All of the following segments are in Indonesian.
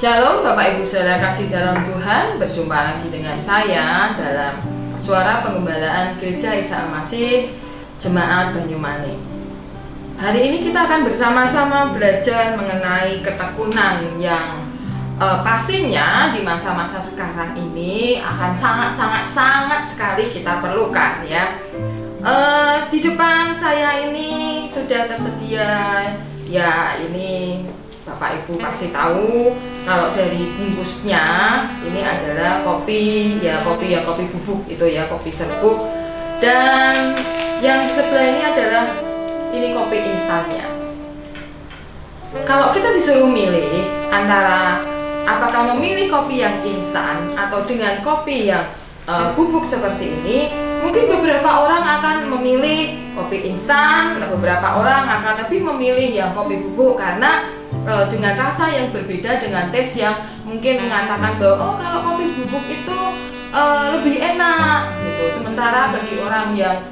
Shalom Bapak Ibu Saudara kasih dalam Tuhan, berjumpa lagi dengan saya dalam Suara Pengembalaan Gereja Isa Al-Masih Jemaat Banyumani. Hari ini kita akan bersama-sama belajar mengenai ketekunan yang pastinya di masa-masa sekarang ini akan sangat sekali kita perlukan ya. Di depan saya ini sudah tersedia ya, ini Bapak Ibu pasti tahu kalau dari bungkusnya ini adalah kopi bubuk itu ya, kopi serbuk. Dan yang sebelah ini adalah ini kopi instannya. Kalau kita disuruh milih antara apakah memilih kopi yang instan atau dengan kopi yang bubuk seperti ini, mungkin beberapa orang akan memilih kopi instan, beberapa orang akan lebih memilih yang kopi bubuk karena dengan rasa yang berbeda, dengan tes yang mungkin mengatakan bahwa oh kalau kopi bubuk itu lebih enak gitu. Sementara bagi orang yang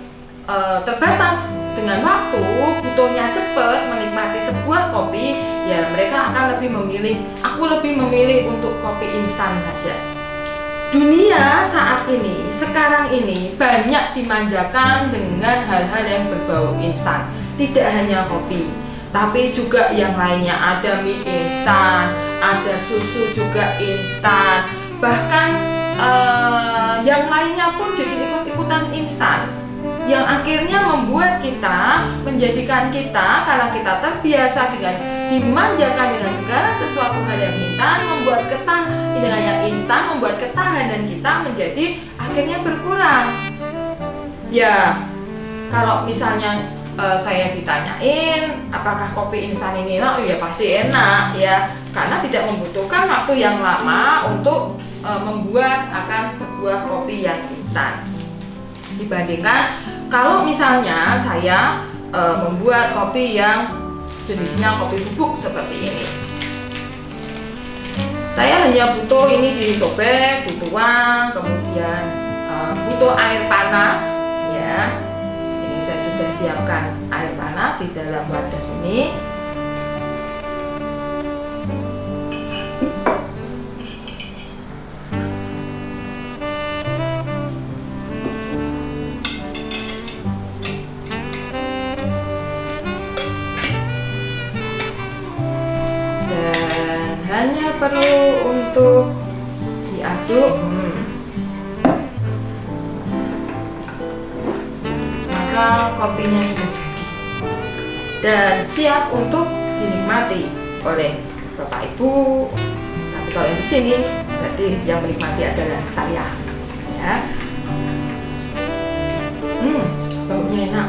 terbatas dengan waktu, butuhnya cepat menikmati sebuah kopi, ya mereka akan lebih memilih, aku lebih memilih untuk kopi instan saja. Dunia saat ini, sekarang ini banyak dimanjakan dengan hal-hal yang berbau instan. Tidak hanya kopi, tapi juga yang lainnya, ada mie instan, ada susu juga instan, bahkan yang lainnya pun jadi ikut-ikutan instan, yang akhirnya membuat kita, menjadikan kita, karena kita terbiasa dengan dimanjakan dengan segala sesuatu hal yang instan, membuat dengan yang instan, membuat ketahanan kita menjadi akhirnya berkurang. Ya, kalau misalnya saya ditanyain apakah kopi instan ini enak, ya pasti enak ya, karena tidak membutuhkan waktu yang lama untuk membuat akan sebuah kopi yang instan, dibandingkan kalau misalnya saya membuat kopi yang jenisnya kopi bubuk seperti ini. Saya hanya butuh ini disobek, butuh uang, kemudian butuh air panas ya. Saya sudah siapkan air panas di dalam wadah ini. Dan hanya perlu untuk diaduk. Kopinya sudah jadi dan siap untuk dinikmati oleh Bapak Ibu. Tapi kalau yang di sini berarti yang menikmati adalah saya ya. Baunya enak.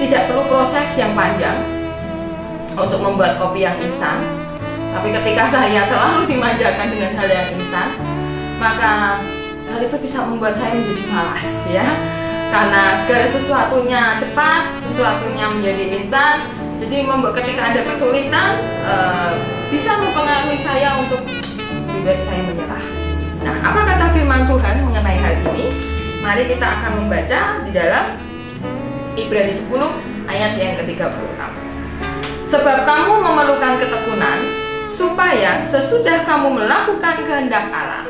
Tidak perlu proses yang panjang untuk membuat kopi yang instan. Tapi ketika saya terlalu dimanjakan dengan hal yang instan, maka hal itu bisa membuat saya menjadi malas ya, karena segala sesuatunya cepat, sesuatunya menjadi instan. Jadi ketika ada kesulitan bisa mempengaruhi saya untuk lebih baik saya menyerah. Nah, apa kata firman Tuhan mengenai hal ini? Mari kita akan membaca di dalam Ibrani 10 ayat yang ke-36. Sebab kamu memerlukan ketekunan supaya sesudah kamu melakukan kehendak Allah,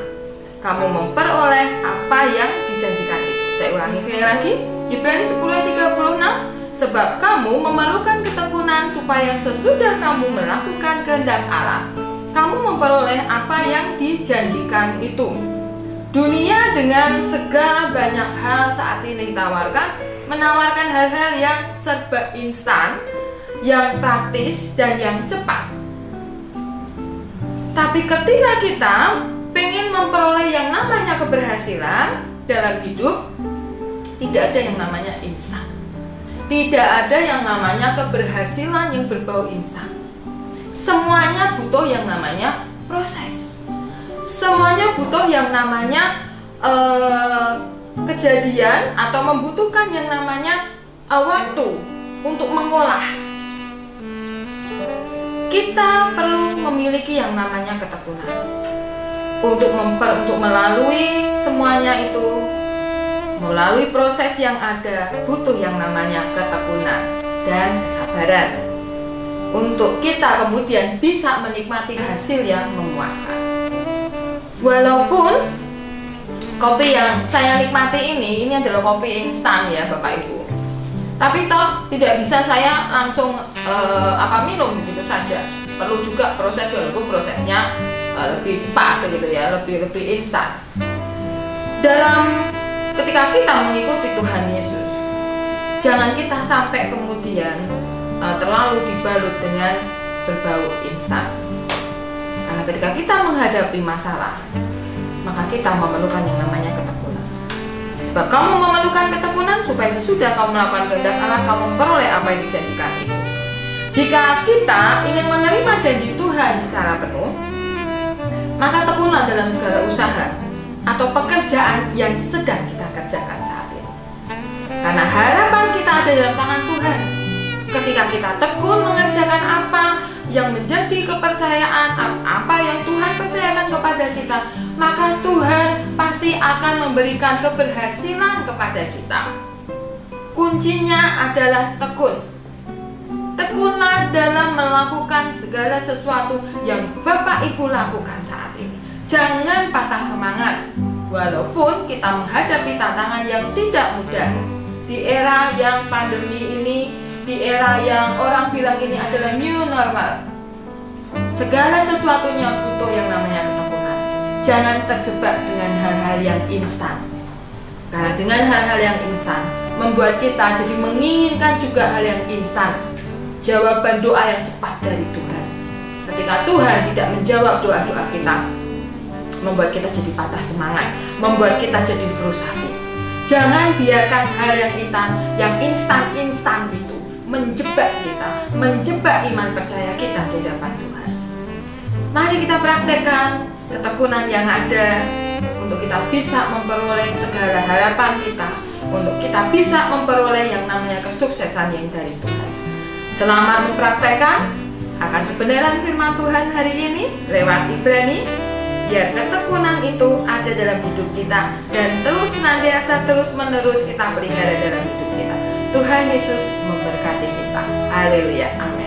kamu memperoleh apa yang dijanjikan itu. Saya ulangi sekali lagi, Ibrani 10 ayat 36. Sebab kamu memerlukan ketekunan supaya sesudah kamu melakukan kehendak Allah, kamu memperoleh apa yang dijanjikan itu. Dunia dengan segala banyak hal saat ini menawarkan hal-hal yang serba instan, yang praktis dan yang cepat. Tapi ketika kita pengen memperoleh yang namanya keberhasilan dalam hidup, tidak ada yang namanya instan. Tidak ada yang namanya keberhasilan yang berbau instan. Semuanya butuh yang namanya proses. Semuanya butuh yang namanya kejadian atau membutuhkan yang namanya waktu untuk mengolah. Kita perlu memiliki yang namanya ketekunan. Untuk melalui semuanya itu, melalui proses yang ada, butuh yang namanya ketekunan. dan kesabaran, untuk kita kemudian bisa menikmati hasil yang memuaskan. Walaupun kopi yang saya nikmati ini adalah kopi instan ya Bapak Ibu, tapi toh tidak bisa saya langsung minum begitu saja. Perlu juga proses, walaupun prosesnya lebih cepat gitu ya, lebih instan. Ketika kita mengikuti Tuhan Yesus, jangan kita sampai kemudian terlalu dibalut dengan berbau instan. Karena ketika kita menghadapi masalah, maka kita memerlukan yang namanya ketekunan. Sebab kamu memerlukan ketekunan supaya sesudah kamu melakukan kehendak Allah, kamu memperoleh apa yang dijanjikan itu. Jika kita ingin menerima janji Tuhan secara penuh, maka tekunan dalam segala usaha atau pekerjaan yang sedang kita kerjakan saat ini. Karena harapan kita ada dalam tangan Tuhan. Ketika kita tekun mengerjakan apa yang menjadi kepercayaan, apa yang Tuhan percayakan kepada kita, maka Tuhan pasti akan memberikan keberhasilan kepada kita. Kuncinya adalah tekun. Tekunlah dalam melakukan segala sesuatu yang Bapak Ibu lakukan saat ini. Jangan patah semangat, walaupun kita menghadapi tantangan yang tidak mudah. Di era yang pandemi ini, di era yang orang bilang ini adalah new normal, segala sesuatunya butuh yang namanya ketekunan. Jangan terjebak dengan hal-hal yang instan, karena dengan hal-hal yang instan membuat kita jadi menginginkan juga hal yang instan, jawaban doa yang cepat dari Tuhan. Ketika Tuhan tidak menjawab doa-doa kita, membuat kita jadi patah semangat, membuat kita jadi frustasi. Jangan biarkan hal yang instan itu menjebak kita, menjebak iman percaya kita di hadapan Tuhan. Mari kita praktekkan ketekunan yang ada untuk kita bisa memperoleh segala harapan kita, untuk kita bisa memperoleh yang namanya kesuksesan yang dari Tuhan. Selamat mempraktekkan akan kebenaran firman Tuhan hari ini lewat Ibrani. Biar ketekunan itu ada dalam hidup kita dan terus senantiasa terus menerus kita pelihara dalam hidup kita. Tuhan Yesus memberkati kita. Haleluya. Amin.